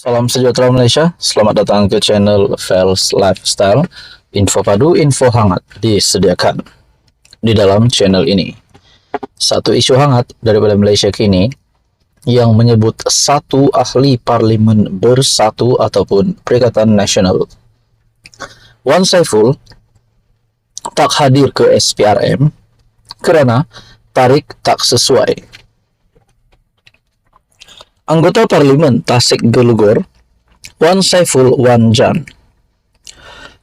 Salam sejahtera Malaysia, selamat datang ke channel Fels Lifestyle. Info padu, info hangat disediakan di dalam channel ini. Satu isu hangat daripada Malaysia kini yang menyebut satu ahli parlimen bersatu ataupun Perikatan Nasional, Wan Saiful, tak hadir ke SPRM kerana tarikh tak sesuai. Anggota Parlimen Tasik Gelugor, Wan Saiful Wan Jan,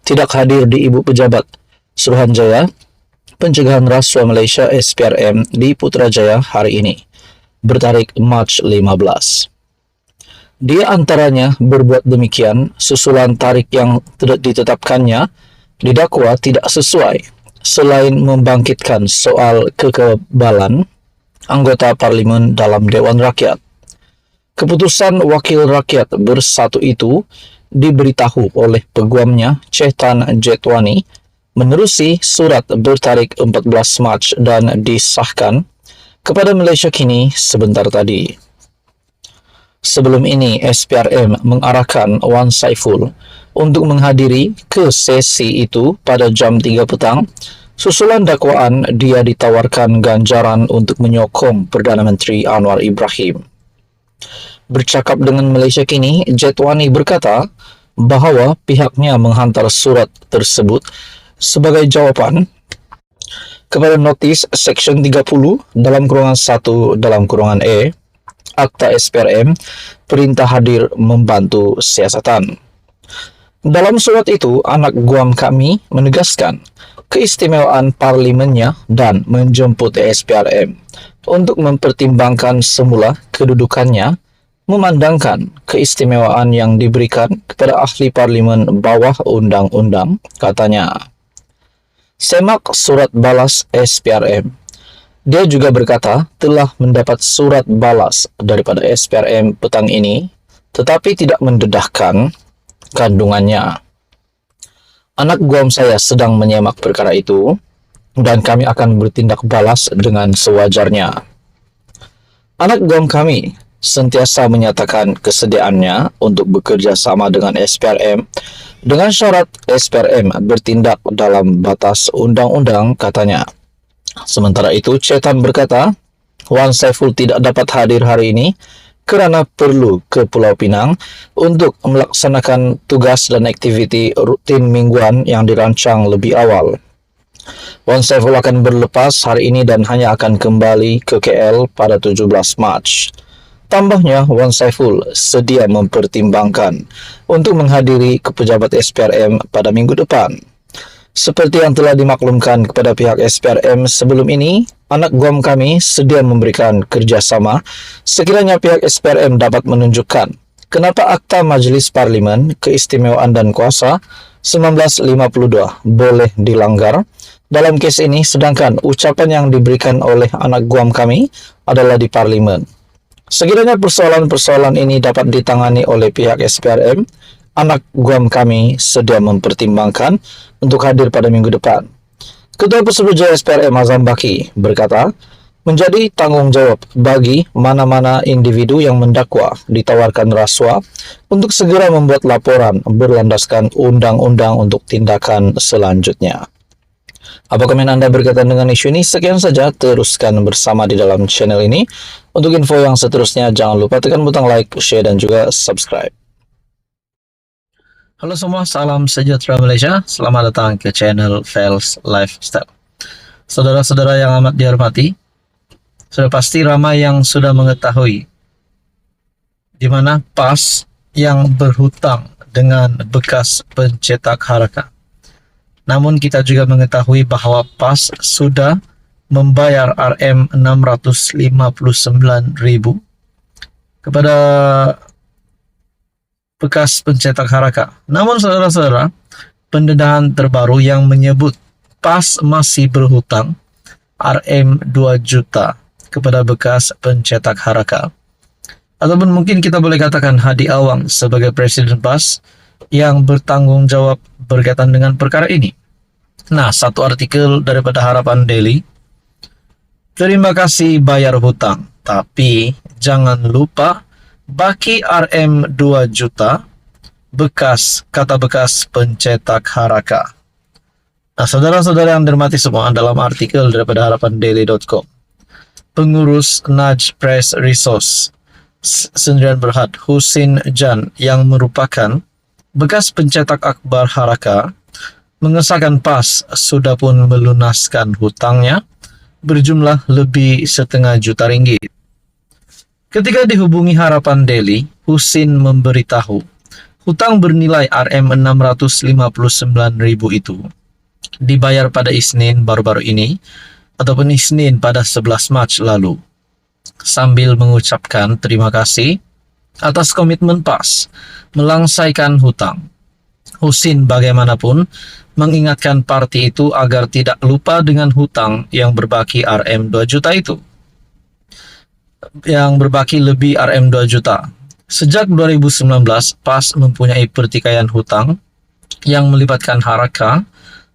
tidak hadir di Ibu Pejabat Suruhanjaya Pencegahan Rasuah Malaysia SPRM di Putrajaya hari ini, bertarikh Mac 15. Dia antaranya berbuat demikian susulan tarikh yang tidak ditetapkannya didakwa tidak sesuai, selain membangkitkan soal kekebalan anggota Parlimen dalam Dewan Rakyat. Keputusan Wakil Rakyat Bersatu itu diberitahu oleh peguamnya Chetan Jetwani menerusi surat bertarikh 14 Mac dan disahkan kepada Malaysia kini sebentar tadi. Sebelum ini, SPRM mengarahkan Wan Saiful untuk menghadiri ke sesi itu pada jam 3 petang. Susulan dakwaan, dia ditawarkan ganjaran untuk menyokong Perdana Menteri Anwar Ibrahim. Bercakap dengan Malaysia Kini, Jetwani berkata bahawa pihaknya menghantar surat tersebut sebagai jawapan kepada notis Seksyen 30 dalam kurungan 1 dalam kurungan E Akta SPRM Perintah Hadir Membantu Siasatan. Dalam surat itu, anak guam kami menegaskan keistimewaan parlimennya dan menjemput SPRM untuk mempertimbangkan semula kedudukannya, memandangkan keistimewaan yang diberikan kepada ahli parlimen bawah undang-undang, katanya. Semak surat balas SPRM. Dia juga berkata telah mendapat surat balas daripada SPRM petang ini, tetapi tidak mendedahkan kandungannya. Anak guam saya sedang menyemak perkara itu dan kami akan bertindak balas dengan sewajarnya. Anak guam kami sentiasa menyatakan kesediaannya untuk bekerja sama dengan SPRM dengan syarat SPRM bertindak dalam batas undang-undang, katanya. Sementara itu, Chetan berkata Wan Saiful tidak dapat hadir hari ini kerana perlu ke Pulau Pinang untuk melaksanakan tugas dan aktiviti rutin mingguan yang dirancang lebih awal. Wan Saiful akan berlepas hari ini dan hanya akan kembali ke KL pada 17 Mac. Tambahnya, Wan Saiful sedia mempertimbangkan untuk menghadiri ke pejabat SPRM pada minggu depan. Seperti yang telah dimaklumkan kepada pihak SPRM sebelum ini, anak guam kami sedia memberikan kerjasama sekiranya pihak SPRM dapat menunjukkan kenapa Akta Majlis Parlimen Keistimewaan dan Kuasa 1952 boleh dilanggar dalam kes ini, sedangkan ucapan yang diberikan oleh anak guam kami adalah di Parlimen. Sekiranya persoalan-persoalan ini dapat ditangani oleh pihak SPRM, anak guam kami sedia mempertimbangkan untuk hadir pada minggu depan. Ketua Pesuruhjaya SPRM Azam Baki berkata, menjadi tanggungjawab bagi mana-mana individu yang mendakwa ditawarkan rasuah untuk segera membuat laporan berlandaskan undang-undang untuk tindakan selanjutnya. Apa komen anda berkaitan dengan isu ini? Sekian saja, teruskan bersama di dalam channel ini. Untuk info yang seterusnya, jangan lupa tekan butang like, share, dan juga subscribe. Halo semua, salam sejahtera Malaysia. Selamat datang ke channel Fels Lifestyle. Saudara-saudara yang amat dihormati, sudah pasti ramai yang sudah mengetahui di mana PAS yang berhutang dengan bekas pencetak haraka. Namun kita juga mengetahui bahawa PAS sudah membayar RM659,000 kepada bekas pencetak haraka. Namun saudara-saudara, pendedahan terbaru yang menyebut PAS masih berhutang RM2 juta kepada bekas pencetak haraka. Ataupun mungkin kita boleh katakan Hadi Awang sebagai Presiden PAS yang bertanggung jawab berkaitan dengan perkara ini. Nah, satu artikel daripada Harapan Daily. Terima kasih bayar hutang, tapi jangan lupa baki RM 2 juta, kata bekas pencetak Haraka. Nah, saudara-saudara yang dirahmati semua, dalam artikel daripada harapandaily.com, pengurus Naj Press Resource Sendirian Berhad Husin Jan yang merupakan bekas pencetak akhbar Haraka mengesahkan PAS sudah pun melunaskan hutangnya berjumlah lebih RM500,000. Ketika dihubungi Harapan Daily, Husin memberitahu hutang bernilai RM659.000 itu dibayar pada Isnin baru-baru ini ataupun Isnin pada 11 Mac lalu. Sambil mengucapkan terima kasih atas komitmen PAS melangsaikan hutang, Husin bagaimanapun mengingatkan parti itu agar tidak lupa dengan hutang yang berbaki RM 2 juta itu. Yang berbaki lebih RM 2 juta. Sejak 2019, PAS mempunyai pertikaian hutang yang melibatkan Haraka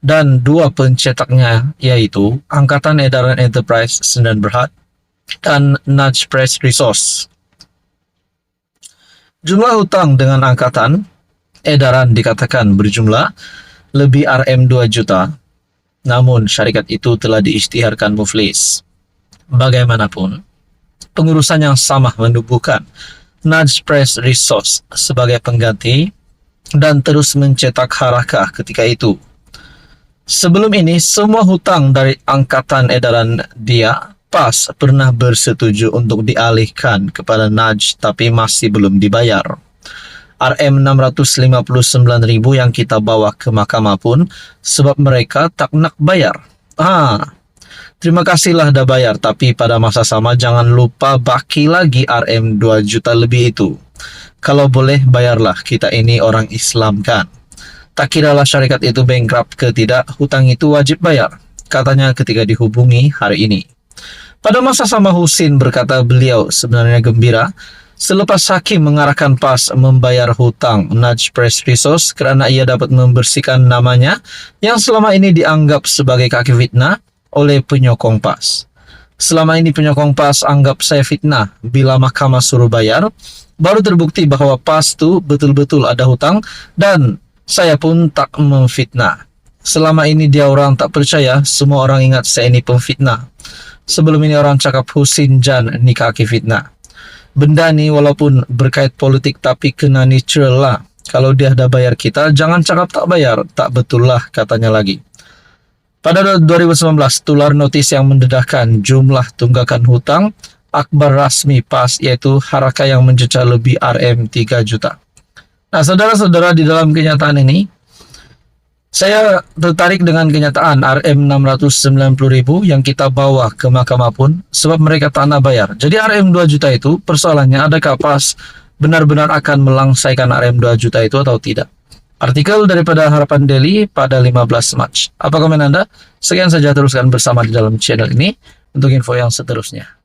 dan dua pencetaknya, yaitu Angkatan Edaran Enterprise Sendirian Berhad dan Naj Press Resource. Jumlah hutang dengan Angkatan Edaran dikatakan berjumlah lebih RM 2 juta, namun syarikat itu telah diisytiharkan muflis. Bagaimanapun, pengurusan yang sama menubuhkan Naj Press Resource sebagai pengganti dan terus mencetak Haraka ketika itu. Sebelum ini, semua hutang dari Angkatan Edaran dia, PAS, pernah bersetuju untuk dialihkan kepada Naj, tapi masih belum dibayar. RM 659.000 yang kita bawa ke mahkamah pun sebab mereka tak nak bayar. Terima kasihlah dah bayar, tapi pada masa sama jangan lupa baki lagi RM 2 juta lebih itu. Kalau boleh bayarlah, kita ini orang Islam kan. Tak kiralah syarikat itu bankrupt ke tidak, hutang itu wajib bayar, katanya ketika dihubungi hari ini. Pada masa sama Husin berkata beliau sebenarnya gembira selepas hakim mengarahkan PAS membayar hutang Naj Press Resource kerana ia dapat membersihkan namanya yang selama ini dianggap sebagai kaki fitnah oleh penyokong PAS. Selama ini penyokong PAS anggap saya fitnah. Bila mahkamah suruh bayar, baru terbukti bahawa PAS tu betul-betul ada hutang dan saya pun tak memfitnah. Selama ini dia orang tak percaya, semua orang ingat saya ini pemfitnah. Sebelum ini orang cakap Husin Jan ni kaki fitnah. Benda ni walaupun berkait politik tapi kena natural lah. Kalau dia dah bayar kita, jangan cakap tak bayar. Tak betul lah, katanya lagi. Pada 2019, tular notis yang mendedahkan jumlah tunggakan hutang akhbar rasmi PAS, iaitu Haraka yang mencecah lebih RM 3 juta. Nah, saudara-saudara, di dalam kenyataan ini, saya tertarik dengan kenyataan RM 690.000 yang kita bawa ke mahkamah pun sebab mereka tak nak bayar. Jadi RM 2 juta itu, persoalannya adakah PAS benar-benar akan melangsaikan RM 2 juta itu atau tidak? Artikel daripada Harapan Daily pada 15 Mac. Apa komen Anda? Sekian saja, teruskan bersama di dalam channel ini untuk info yang seterusnya.